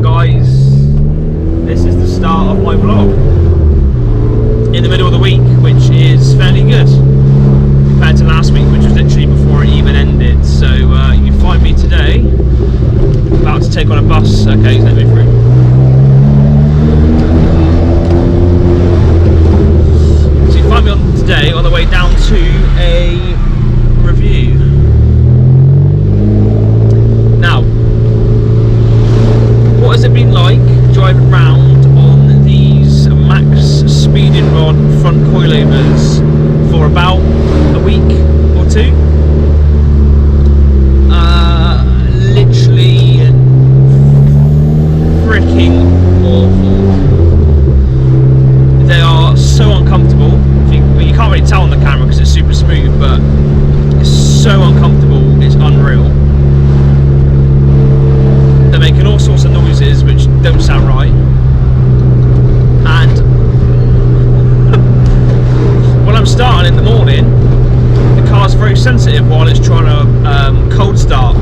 guys, this is the start of my vlog in the middle of the week, which is fairly good compared to last week, which was literally before it even ended. So you can find me today about to take on a bus. Okay, let me through. So you can find me on today on the way down to a review. Now, what has it been like driving round on these max speeding rod front coilovers for about a week or two? Literally freaking awful. They are so uncomfortable. You can't really tell on the camera because it's super smooth, but it's so uncomfortable, it's unreal. They're making all sorts of noises which don't sound right, and when I'm starting in the morning, the car's very sensitive while it's trying to cold start,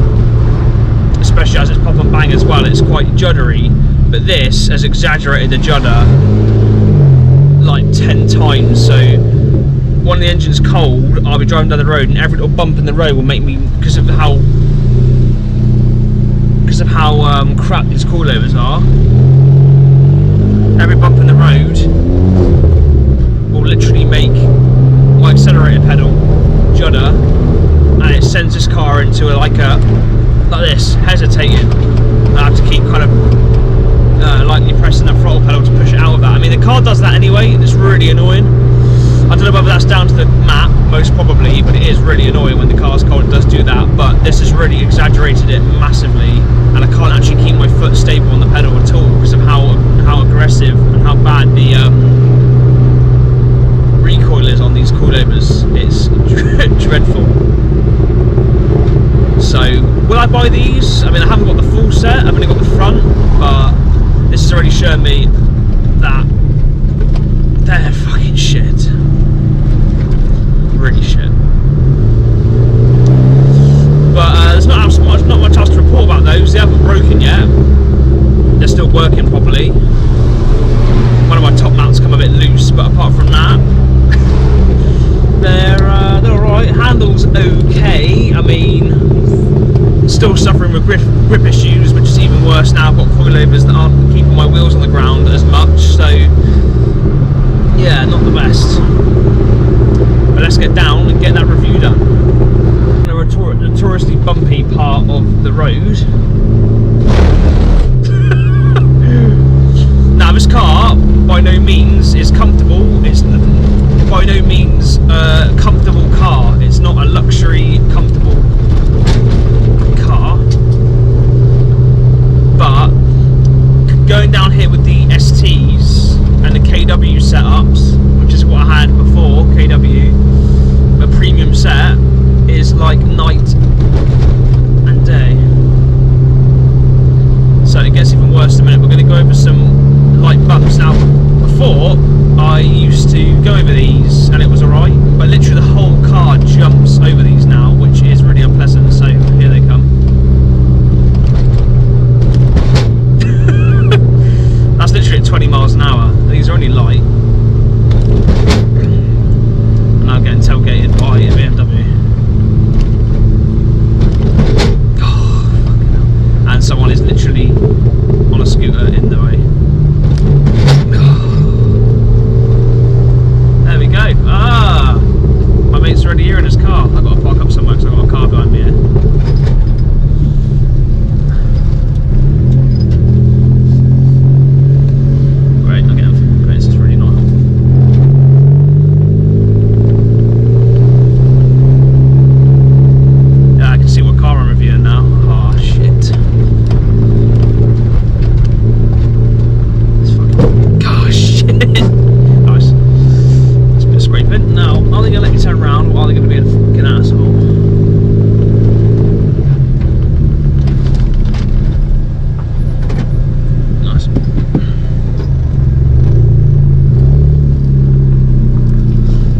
especially as it's pop and bang as well. It's quite juddery, but this has exaggerated the judder like 10 times. So when the engine's cold, I'll be driving down the road and every little bump in the road will make me, because of how crap these coilovers are, every bump in the road will literally make my accelerator pedal judder, and it sends this car into like this, hesitating. I have to keep kind of lightly pressing the throttle pedal to push it out of that. I mean, the car does that anyway, and it's really annoying. I don't know whether that's down to the map, most probably, but it is really annoying when the car's cold, it does do that. But this has really exaggerated it massively, and I can't actually keep my foot stable on the pedal at all because of how aggressive and how bad the recoil is on these coilovers. It's dreadful. So, will I buy these? I mean, I haven't got the full set, I've only got the front, but this has already shown me that they're fucking shit. Really shit. But there's not much else to report about those. They haven't broken yet. They're still working properly. One of my top mounts come a bit loose, but apart from that, they're alright. Handle's okay. I mean, still suffering with grip issues, which is even worse now. I've got coilovers that aren't keeping my wheels on the ground as much, so yeah, not the best. But let's get down and get that review done. The notoriously bumpy part of the road. Now, this car by no means is comfortable. It's by no means a comfortable car. It's not a luxury, comfortable car. But going down here with the STs and the KW setups, which is what I had before, KW, a premium set, is like night and day. So it gets even worse in a minute. We're going to go over some light bumps. Now, before, I used to go over these and it was alright, but literally the whole car jumps over these now, which is really unpleasant. So here they come. That's literally at 20 miles an hour. These are only light. And I'm getting tailgated by a BMW. Oh, and someone is literally on a scooter in the way. There we go. Ah! My mate's already here in his car. I've got to park up somewhere because I've got a car behind me here.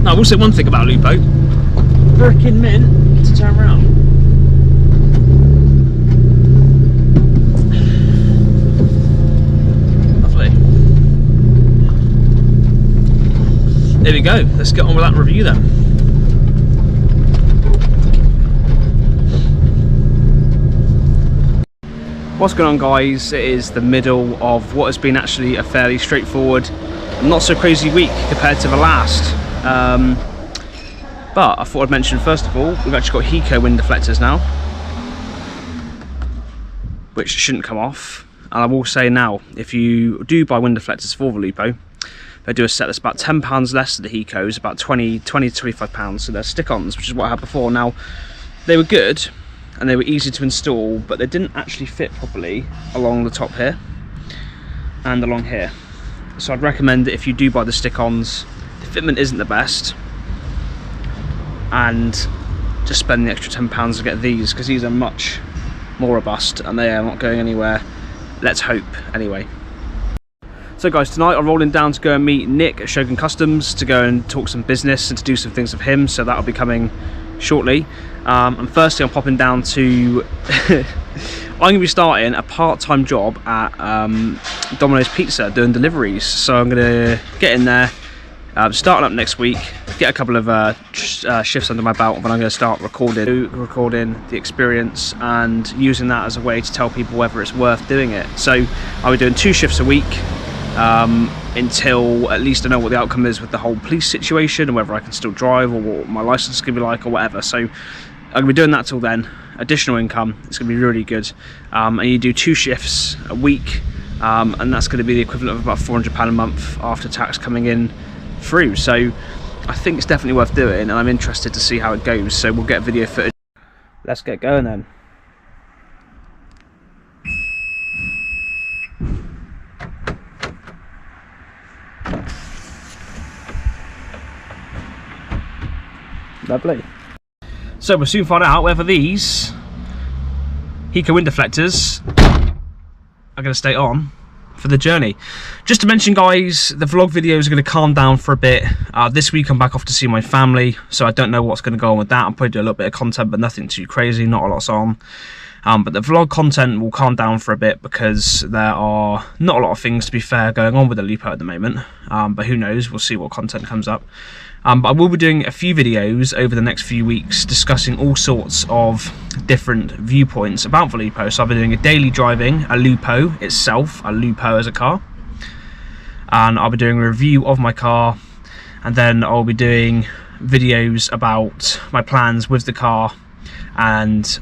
I will say one thing about Lupo, frickin' mint to turn around. there we go. Let's get on with that review then. What's going on, guys? It is the middle of what has been actually a fairly straightforward, not so crazy week compared to the last. But I thought I'd mention first of all, we've actually got Hiko wind deflectors now, which shouldn't come off. And I will say now, if you do buy wind deflectors for the Lupo, they do a set that's about £10 less than the Hikos, about 20 to £25. So they're stick-ons, which is what I had before. Now, they were good and they were easy to install, but they didn't actually fit properly along the top here and along here. So I'd recommend that if you do buy the stick-ons, the fitment isn't the best, and just spend the extra £10 to get these, because these are much more robust and they are not going anywhere. Let's hope, anyway. So guys, tonight I'm rolling down to go and meet Nick at Shogun Customs to go and talk some business and to do some things with him, so that'll be coming shortly. And firstly I'm popping down to I'm going to be starting a part-time job at Domino's Pizza doing deliveries, so I'm going to get in there, starting up next week, get a couple of shifts under my belt, and then I'm going to start recording the experience and using that as a way to tell people whether it's worth doing it. So I'll be doing 2 shifts a week until at least I know what the outcome is with the whole police situation, and whether I can still drive or what my license is going to be like or whatever. So I'm going to be doing that till then. Additional income, it's going to be really good. And you do 2 shifts a week, and that's going to be the equivalent of about £400 a month after tax coming in through. So I think it's definitely worth doing, and I'm interested to see how it goes. So we'll get video footage. Let's get going then. Lovely. So we'll soon find out whether these Hiko wind deflectors are going to stay on for the journey. Just to mention, guys, the vlog videos are going to calm down for a bit. This week I'm back off to see my family, so I don't know what's going to go on with that. I'll probably do a little bit of content, but nothing too crazy, not a lot's on. But the vlog content will calm down for a bit because there are not a lot of things, to be fair, going on with the Lupo at the moment. But who knows, we'll see what content comes up. But I will be doing a few videos over the next few weeks discussing all sorts of different viewpoints about the Lupo. So I'll be doing a daily driving, a Lupo itself, a Lupo as a car. And I'll be doing a review of my car. And then I'll be doing videos about my plans with the car and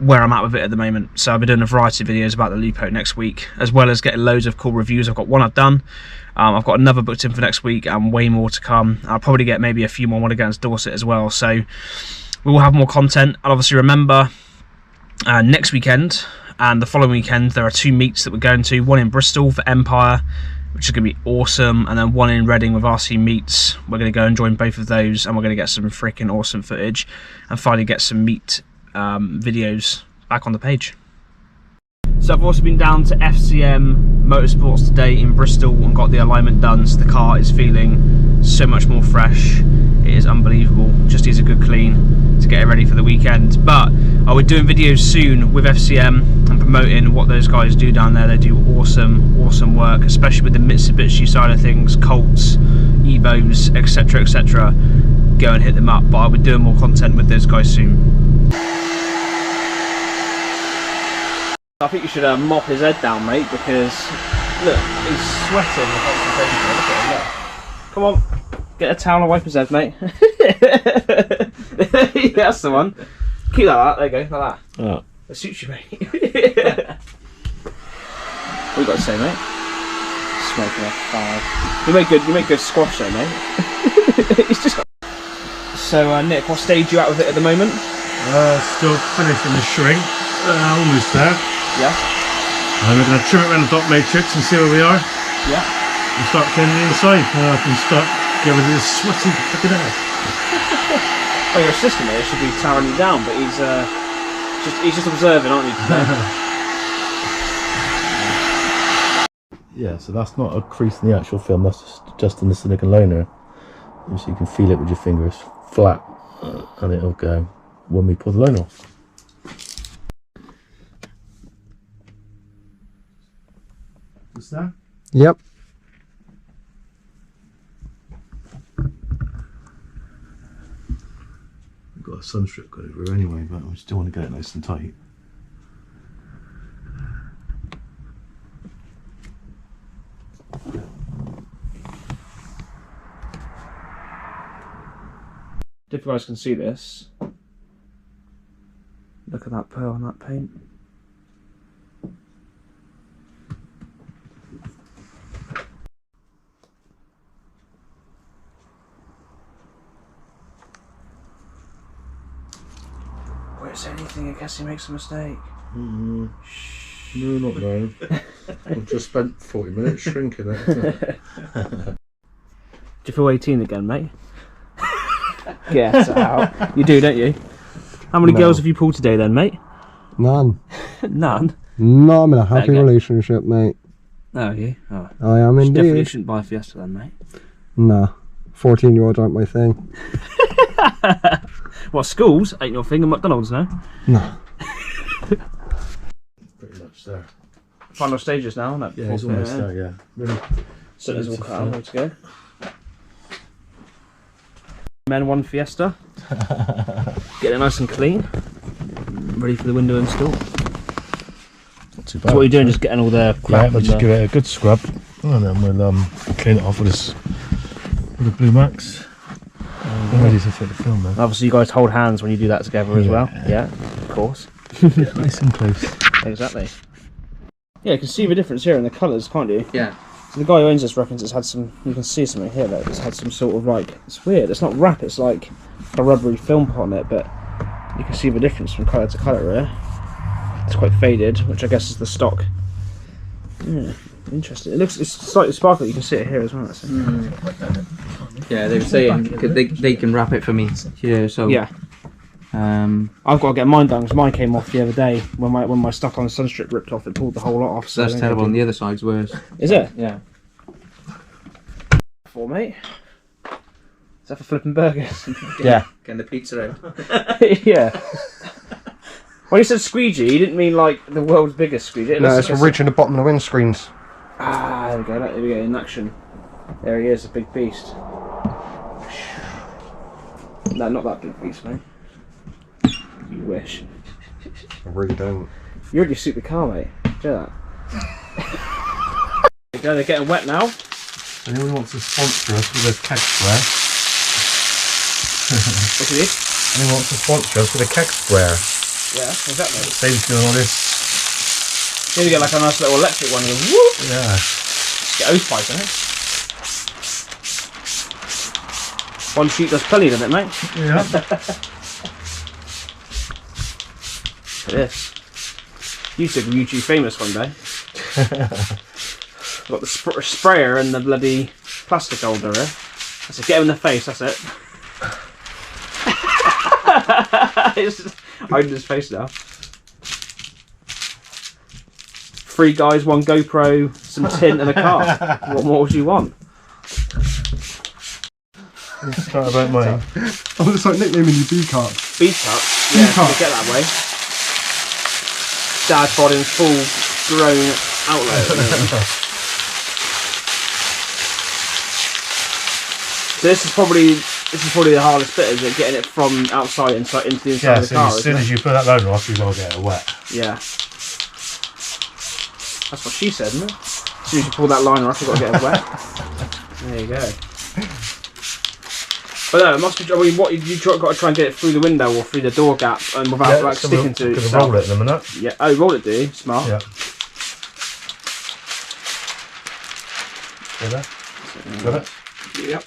where I'm at with it at the moment. So I'll be doing a variety of videos about the Lupo next week, as well as getting loads of cool reviews. I've got one I've done. I've got another booked in for next week and way more to come. I'll probably get maybe a few more when I go into Dorset as well. So we will have more content. And obviously remember, next weekend and the following weekend there are 2 meets that we're going to. One in Bristol for Empire, which is going to be awesome, and then one in Reading with RC Meets. We're going to go and join both of those, and we're going to get some freaking awesome footage and finally get some meet videos back on the page. So I've also been down to FCM Motorsports today in Bristol and got the alignment done, so the car is feeling so much more fresh. It is unbelievable, just needs a good clean to get it ready for the weekend. But I'll be doing videos soon with FCM and promoting what those guys do down there. They do awesome work, especially with the Mitsubishi side of things, Colts, Evos, etc, etc. Go and hit them up, but I'll be doing more content with those guys soon. I think you should mop his head down, mate, because look, he's sweating with concentration. Look at him, look. Come on, get a towel and wipe his head, mate. Yeah, that's the one. Keep that, there you go, like that. Oh. That suits you, mate. What you got to say, mate? Smoking a fag. You make good squash though, mate. He's just. So, Nick, what stage you at with it at the moment? Still finishing the shrink. Almost there. Yeah. And we're going to trim it around the dot matrix and see where we are. Yeah. And start cleaning the inside. And I can start getting rid of this sweaty fucking air. Well, your assistant here should be towering you down, but he's just observing, aren't you, today? Yeah, so that's not a crease in the actual film, that's just in the silicone liner. So you can feel it with your fingers flat, and it'll go when we pull the liner off. That? Yep. sun strip got over anyway, but I still want to get it nice and tight. If you guys can see this, look at that pearl on that paint. Where's anything in case he makes a mistake? No, not now. I've just spent 40 minutes shrinking it. Do you feel 18 again, mate? Get out. You do, don't you? How many girls have you pulled today then, mate? None. None? No, I'm in a happy relationship, mate. Oh, you? Oh. I am indeed. Definitely shouldn't buy a Fiesta then, mate. Nah. 14-year-olds aren't my thing. What, schools ain't your thing, and McDonald's, no? No. Pretty much there. Final stages now, isn't it? Yeah, it's almost there, yeah. Really. So there's all cut out, ready to go. Men 1 Fiesta. Get it nice and clean. Ready for the window install. Not too bad. So what are you doing? Just getting all the crap? Yeah, we'll just give it a good scrub, and then we'll clean it off with this with a Blue Max. I'm ready to fit the film now. Obviously, you guys hold hands when you do that together as well. Yeah, of course. Yeah, nice and close. Exactly. Yeah, you can see the difference here in the colours, can't you? Yeah. So the guy who owns this reckons it's had some. You can see something here that it's had some sort of like. It's weird. It's not wrap. It's like a rubbery film pot on it, but you can see the difference from colour to colour here. It's quite faded, which I guess is the stock. Yeah, interesting. It's slightly sparkly. You can see it here as well. Yeah, they were saying they can wrap it for me here. So yeah. I've got to get mine done because mine came off the other day when my stuck on the sunstrip ripped off. It pulled the whole lot off. So that's terrible. And the other side's worse. Is it? Yeah. For mate. Is that for flipping burgers? Yeah. Getting the pizza out. Yeah. When you said squeegee, you didn't mean like the world's biggest squeegee. No, it's reaching the bottom of the windscreens. Ah, there we go. There we go. In action. There he is, a big beast. No, not that big beast, mate. You wish. I really don't. You already suit the car, mate. Do that. There you go. They're getting wet now. Anyone wants to sponsor us with a keg sprayer? What's this? Anyone wants to sponsor us with a keg sprayer? Yeah, exactly. Saves doing all this. Maybe get like a nice little electric one. And whoop. Yeah. Get hose pipe in it. One sheet does plenty, doesn't it, mate? Yeah. Look at this. You should be YouTube famous one day. Got the sprayer and the bloody plastic holder here. That's it. Get him in the face. That's it. Hiding his face now. 3 guys, 1 GoPro, some tint and a car. What more would you want? Start about mine. Oh, it's like nicknaming you B-Cup. B-Cup? Yeah, B-Cup. get that way. Dad bod in full grown outlet. So this is probably the hardest bit, is it? Getting it from outside inside into the inside of the car. As soon as you put that loader off, you've got to get it wet. Yeah. That's what she said, isn't it? As soon as you pull that liner off, you've got to get it wet. There you go. But no, it must be. I mean, what you've got to try and get it through the window or through the door gap, and without like sticking to it. Roll it in a minute. Yeah. Oh, roll it, do you? Smart. Yeah. Got it? Yep.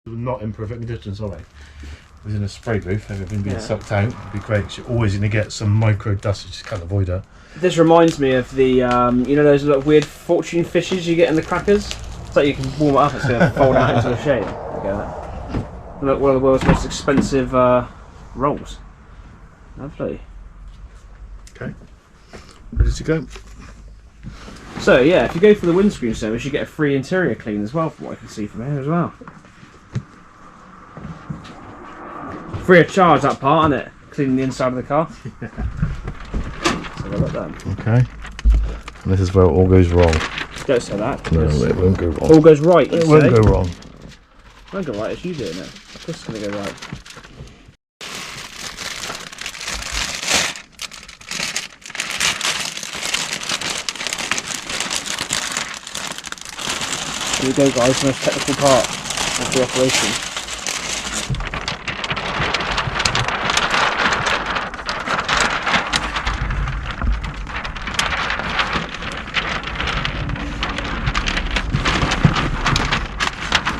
Not improve any distance, are they? It was in a spray booth, everything being sucked out. It'd be great, 'cause you're always going to get some micro dust, you just can't avoid it. This reminds me of the, you know those little weird fortune fishes you get in the crackers? It's like you can warm it up and it's going to fold out into a shape. Look, one of the world's most expensive rolls. Lovely. Okay. Ready to go? So yeah, if you go for the windscreen service, you get a free interior clean as well, from what I can see from here as well. Free of charge, that part, isn't it? Cleaning the inside of the car. So look at that. Okay. And this is where it all goes wrong. Don't say that. No, it won't go wrong. All goes right. It won't go wrong. It's not go right, it's you doing it. Of course it's going to go right. Here we go guys, the most technical part of the operation.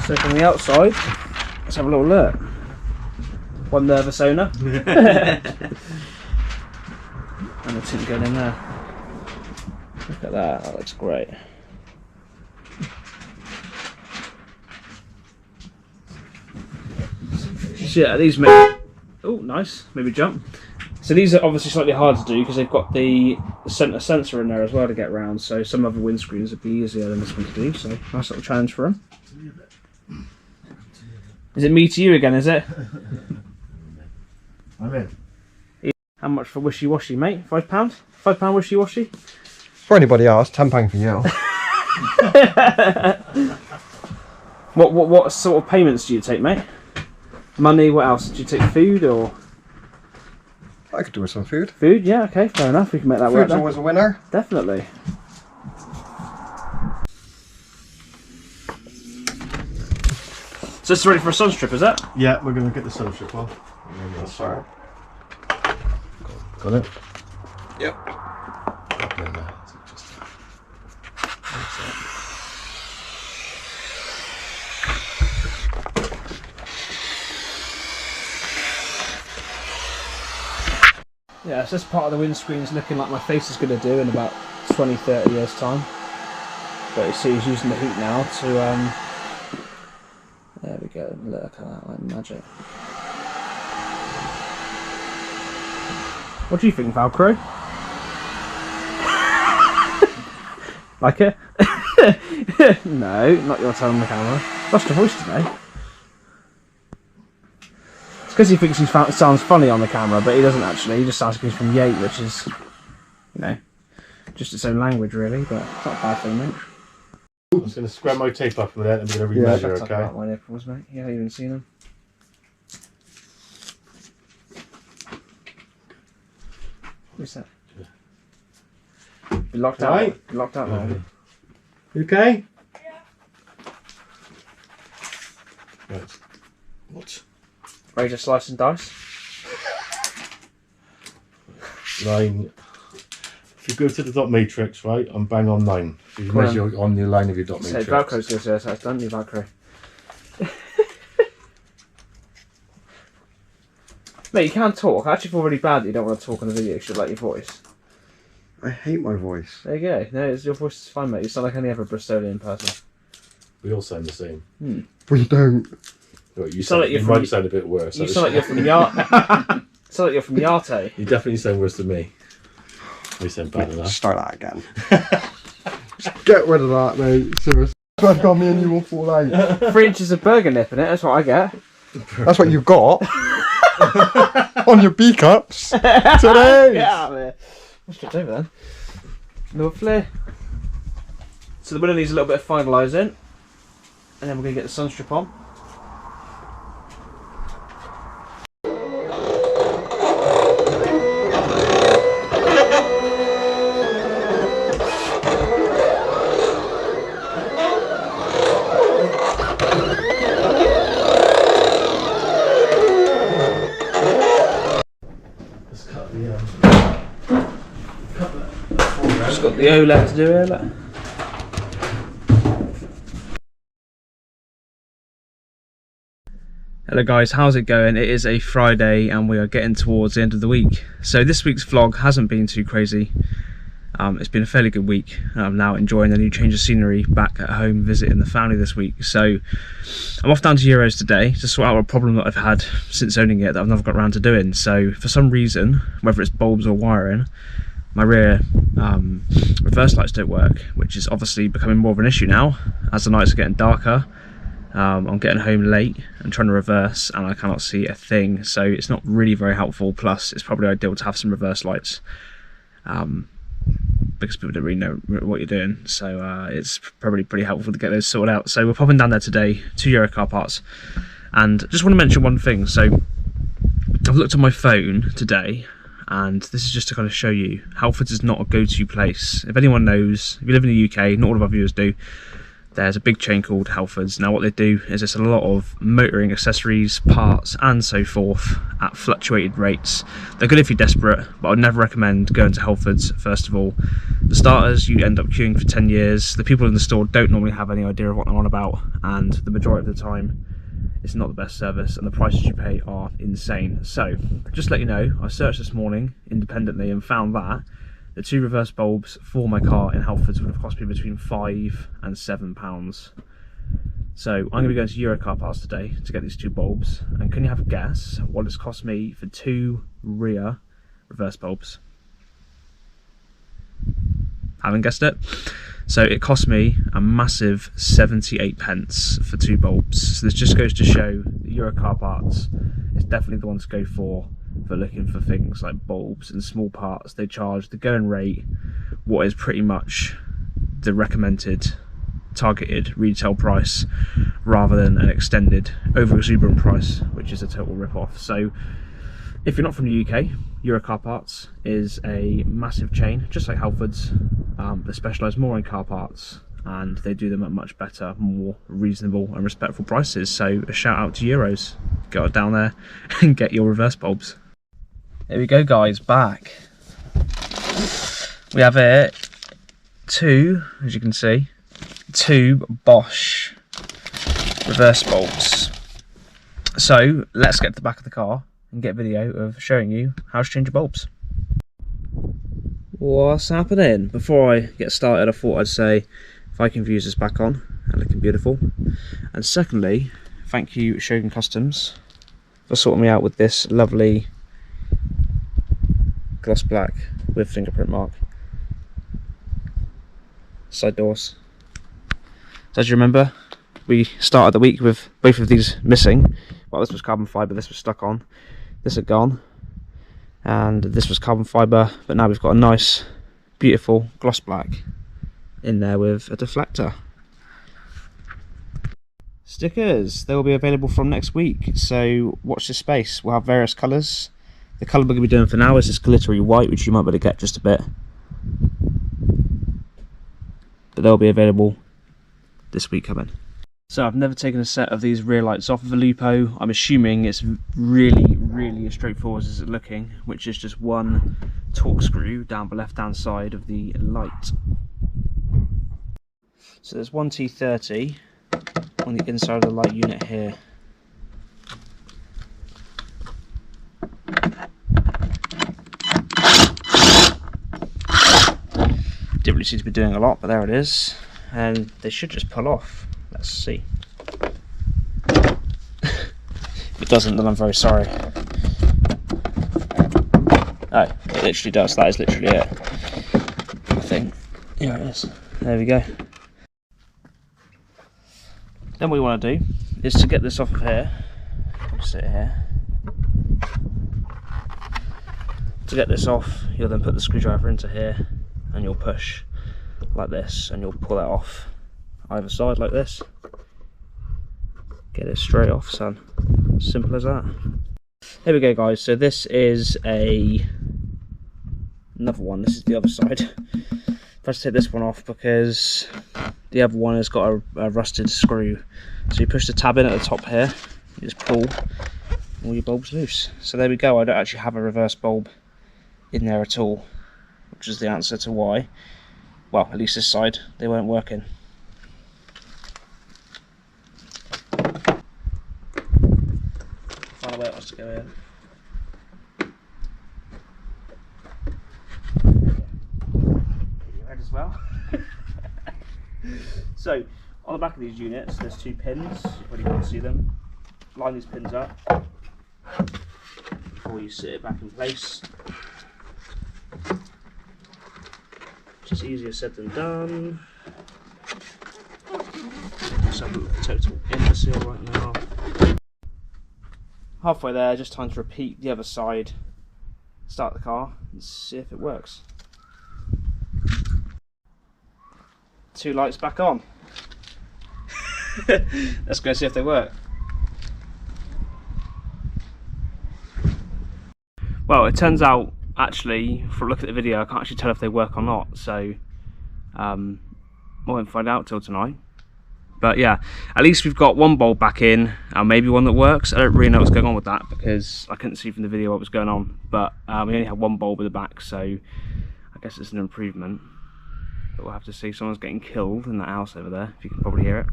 So from the outside, let's have a little look. One nervous owner. And the tint going in there. Look at that, that looks great. So yeah, these make, oh nice, maybe jump. So these are obviously slightly hard to do because they've got the centre sensor in there as well to get around, so some other windscreens would be easier than this one to do, so nice little challenge for them. Is it me to you again, is it? I'm in. How much for wishy-washy, mate? £5? £5 wishy-washy? For anybody else, £10 for you. What sort of payments do you take, mate? Money, what else? Do you take food or...? I could do with some food. Food, yeah, okay, fair enough. We can make that work. Food's always a winner. Definitely. So this is ready for a sun strip, is it? Yeah, we're going to get the sun strip off. Sorry. Got it? Yep. Yeah, so this part of the windscreen is looking like my face is going to do in about 20-30 years time. But you see he's using the heat now to, there we go, look at that, like magic. What do you think, Valkyrie? Like it? No, not your turn on the camera. Lost your voice today. It's because he thinks he sounds funny on the camera, but he doesn't actually. He just sounds like he's from Yate, which is, you know, just its own language really, but it's not a bad thing, mate. I'm just going to scrub my tape up a minute and we're going to remeasure, okay? About my nipples, mate. You haven't even seen them. What's that? Be locked out. Right. Be locked out now. You okay? Yeah. Right. What? Ready to slice and dice? Line. If you go to the dot matrix, right, I'm bang on 9. So you measure on the line of your dot Say matrix. Velcro's good, so that's done, you Velcro. Mate, you can't talk. I actually feel really bad that you don't want to talk on the video because you like your voice. I hate my voice. There you go. No, your voice is fine, mate. You sound like any other Bristolian person. We all sound the same. We don't. Well, you sound like you're might from- sound a bit worse. You sound like you're from sound like you're from Yarte. You definitely sound worse than me. You sound bad enough. Start that again. Just get rid of that, mate. Seriously. I've got me and you will fall out. 3 inches of burger nip in it, that's what I get. That's what you've got. On your B cups. Today. Get out of here. Let's get over then. Lovely. So the window needs a little bit of finalising. And then we're going to get the sun strip on. Just got the OLED to do here, look. Hello guys, how's it going? It is a Friday and we are getting towards the end of the week. So this week's vlog hasn't been too crazy. It's been a fairly good week. I'm now enjoying the new change of scenery back at home, visiting the family this week. So I'm off down to Euros today to sort out a problem that I've had since owning it that I've never got around to doing. So for some reason, whether it's bulbs or wiring, my rear reverse lights don't work, which is obviously becoming more of an issue now as the nights are getting darker. I'm getting home late and trying to reverse and I cannot see a thing, so it's not really very helpful. Plus it's probably ideal to have some reverse lights. because people don't really know what you're doing. So it's probably pretty helpful to get those sorted out. So we're popping down there today to Euro Car Parts, and just want to mention one thing. So I've looked on my phone today, and this is just to kind of show you Halfords is not a go-to place. If anyone knows, if you live in the UK, not all of our viewers do, there's a big chain called Halfords. Now what they do is it's a lot of motoring accessories, parts and so forth at fluctuated rates. They're good if you're desperate, but I'd never recommend going to Halfords. First of all, the starters, you end up queuing for 10 years. The people in the store don't normally have any idea of what they're on about, and the majority of the time it's not the best service, and the prices you pay are insane. So just to let you know, I searched this morning independently and found that the 2 reverse bulbs for my car in Halfords would have cost me between £5 and £7. So I'm going to be going to Euro Car Parts today to get these 2 bulbs, and can you have a guess what it's cost me for 2 rear reverse bulbs? Haven't guessed it? So it cost me a massive 78 pence for 2 bulbs. So this just goes to show that Euro Car Parts is definitely the one to go for looking for things like bulbs and small parts. They charge the going rate, what is pretty much the recommended targeted retail price, rather than an extended over exuberant price, which is a total rip-off. So if you're not from the UK, Euro Car Parts is a massive chain, just like Halfords. They specialise more in car parts, and they do them at much better, more reasonable and respectful prices. So a shout out to Euros. Go down there and get your reverse bulbs. There we go, guys, back. We have here 2, as you can see, 2 Bosch reverse bulbs. So let's get to the back of the car and get a video of showing you how to change your bulbs. What's happening? Before I get started, I thought I'd say Viking Views is back on and looking beautiful. And secondly, thank you Shogun Customs for sorting me out with this lovely gloss black with fingerprint mark side doors. So as you remember, we started the week with both of these missing. Well, this was carbon fibre, this was stuck on, this had gone, and this was carbon fibre, but now we've got a nice beautiful gloss black in there with a deflector. Stickers, they will be available from next week, so watch this space. We'll have various colours. The colour we're going to be doing for now is this glittery white, which you might be able to get just a bit, but they'll be available this week coming. So I've never taken a set of these rear lights off of a Lupo. I'm assuming it's really as straightforward as it's looking, which is just one torque screw down the left hand side of the light. So there's one T30 on the inside of the light unit here. Didn't really seem to be doing a lot, but there it is, and they should just pull off. Let's see. If it doesn't, then I'm very sorry. Oh, it literally does. That is literally it, I think. Here it is. There we go. Then what we want to do is to get this off of here. Just sit here. To get this off, you'll then put the screwdriver into here, and you'll push like this, and you'll pull it off either side like this. Get it straight off, son. Simple as that. There we go, guys. So this is another one. This is the other side. If I take this one off, because the other one has got a rusted screw. So you push the tab in at the top here, you just pull all your bulbs loose. So there we go. I don't actually have a reverse bulb in there at all, which is the answer to why, well, at least this side, they weren't working. Find a way it wants to go in. Your head as well. So on the back of these units, there's 2 pins. You probably can't see them. Line these pins up before you sit it back in place. Just easier said than done. Let's have a look at the total imbecile right now. Halfway there, just time to repeat the other side. Start the car and see if it works. 2 lights back on. Let's go see if they work. Well, it turns out, actually, from a look at the video, I can't actually tell if they work or not, so I won't find out till tonight. But yeah, at least we've got 1 bulb back in, and maybe one that works. I don't really know what's going on with that, because I couldn't see from the video what was going on. But we only have 1 bulb at the back, so I guess it's an improvement. But we'll have to see. Someone's getting killed in that house over there, if you can probably hear it.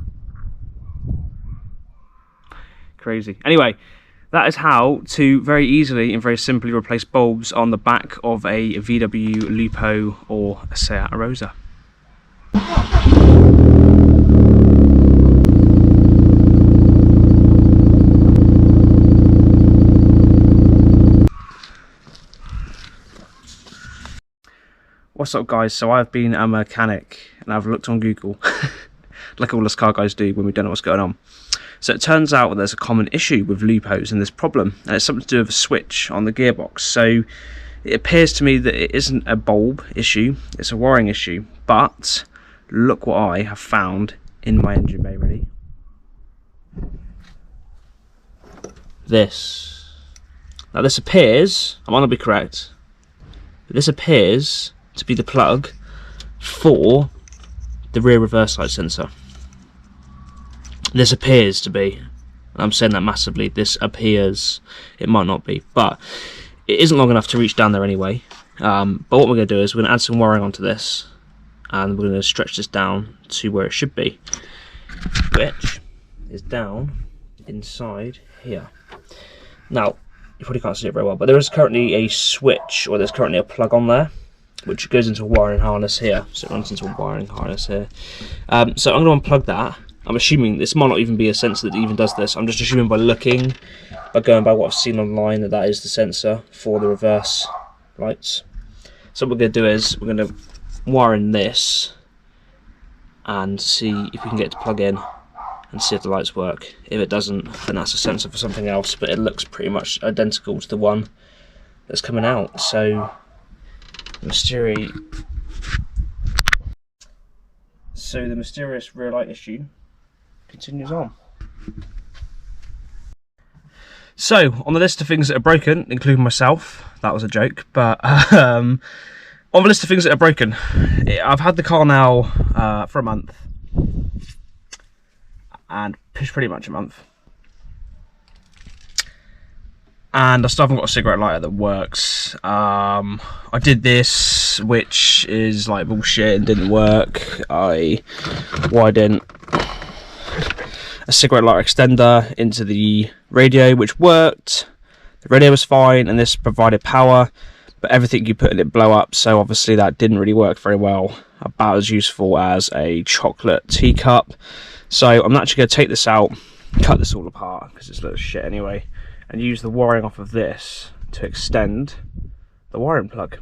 Crazy. Anyway, that is how to very easily and very simply replace bulbs on the back of a VW Lupo or a Seat Arosa. What's up, guys? So I've been a mechanic and I've looked on Google like all us car guys do when we don't know what's going on. So it turns out that there's a common issue with Lupos in this problem, and it's something to do with a switch on the gearbox. So it appears to me that it isn't a bulb issue, it's a wiring issue. But look what I have found in my engine bay. Ready? This. Now this appears, I might not be correct, but this appears to be the plug for the rear reverse light sensor. This appears to be. I'm saying that massively. This appears. It might not be, but it isn't long enough to reach down there anyway. But what we're going to do is we're going to add some wiring onto this, and we're going to stretch this down to where it should be, which is down inside here. Now, you probably can't see it very well, but there is currently a switch, or there's currently a plug on there, which goes into a wiring harness here. So it runs into a wiring harness here. So I'm going to unplug that. I'm assuming this might not even be a sensor that even does this. I'm just assuming by looking, by going by what I've seen online, that that is the sensor for the reverse lights. So what we're going to do is we're going to wire in this and see if we can get it to plug in and see if the lights work. If it doesn't, then that's a sensor for something else, but it looks pretty much identical to the one that's coming out. So the mysterious rear light issue continues on. So, on the list of things that are broken, including myself, that was a joke, but on the list of things that are broken, I've had the car now for a month, and pretty much a month, and I still haven't got a cigarette lighter that works. I did this, which is like bullshit and didn't work. I wired a cigarette lighter extender into the radio, which worked. The radio was fine, and this provided power, but everything you put in it blew up, so obviously that didn't really work very well. About as useful as a chocolate teacup. So I'm actually going to take this out, cut this all apart, because it's a little shit anyway, and use the wiring off of this to extend the wiring plug.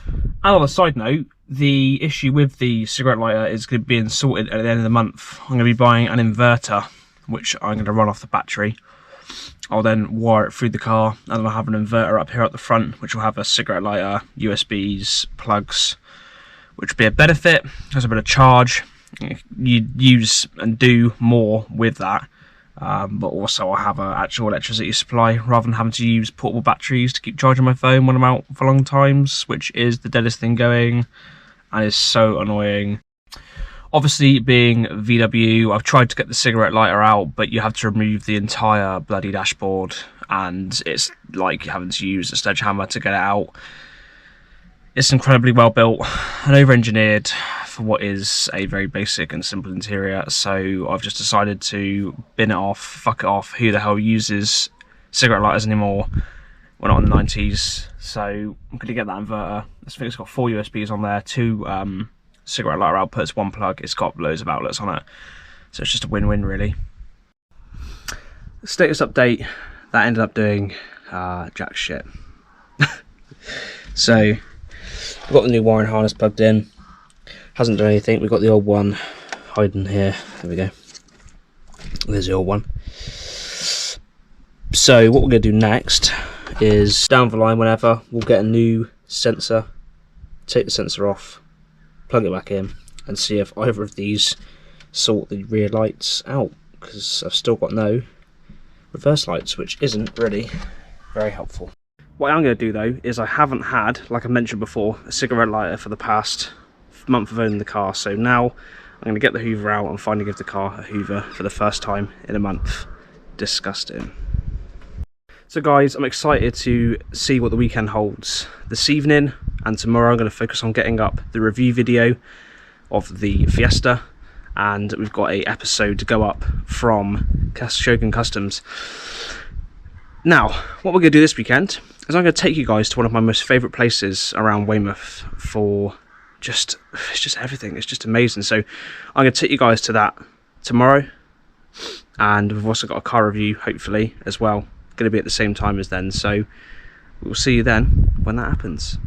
And on a side note, the issue with the cigarette lighter is going to be sorted at the end of the month. I'm going to be buying an inverter, which I'm going to run off the battery. I'll then wire it through the car, and then I'll have an inverter up here at the front, which will have a cigarette lighter, USBs, plugs, which will be a benefit. There's a bit of charge. You use and do more with that. But also I have an actual electricity supply, rather than having to use portable batteries to keep charging my phone when I'm out for long times, which is the deadest thing going and is so annoying. Obviously, being VW, I've tried to get the cigarette lighter out, but you have to remove the entire bloody dashboard, and it's like having to use a sledgehammer to get it out. It's incredibly well built and over-engineered for what is a very basic and simple interior, so I've just decided to bin it off, fuck it off. Who the hell uses cigarette lighters anymore? We're not in the 90s, so I'm going to get that inverter. I think it's got 4 USBs on there, 2 cigarette lighter outputs, 1 plug. It's got loads of outlets on it, so it's just a win-win really. Status update, that ended up doing jack shit. So we've got the new wiring harness plugged in. Hasn't done anything. We've got the old one hiding here. There we go. There's the old one. So what we're going to do next is down the line, whenever, we'll get a new sensor, take the sensor off, plug it back in, and see if either of these sort the rear lights out, because I've still got no reverse lights, which isn't really very helpful. What I'm going to do though is I haven't had, like I mentioned before, a cigarette lighter for the past month of owning the car, so now I'm going to get the Hoover out and finally give the car a Hoover for the first time in a month. Disgusting. So guys, I'm excited to see what the weekend holds this evening, and tomorrow I'm going to focus on getting up the review video of the Fiesta, and we've got a episode to go up from Shogun Customs. Now, what we're going to do this weekend is I'm going to take you guys to one of my most favourite places around Weymouth for it's just everything. It's just amazing. So I'm going to take you guys to that tomorrow, and we've also got a car review hopefully as well, going to be at the same time as then, so we'll see you then when that happens.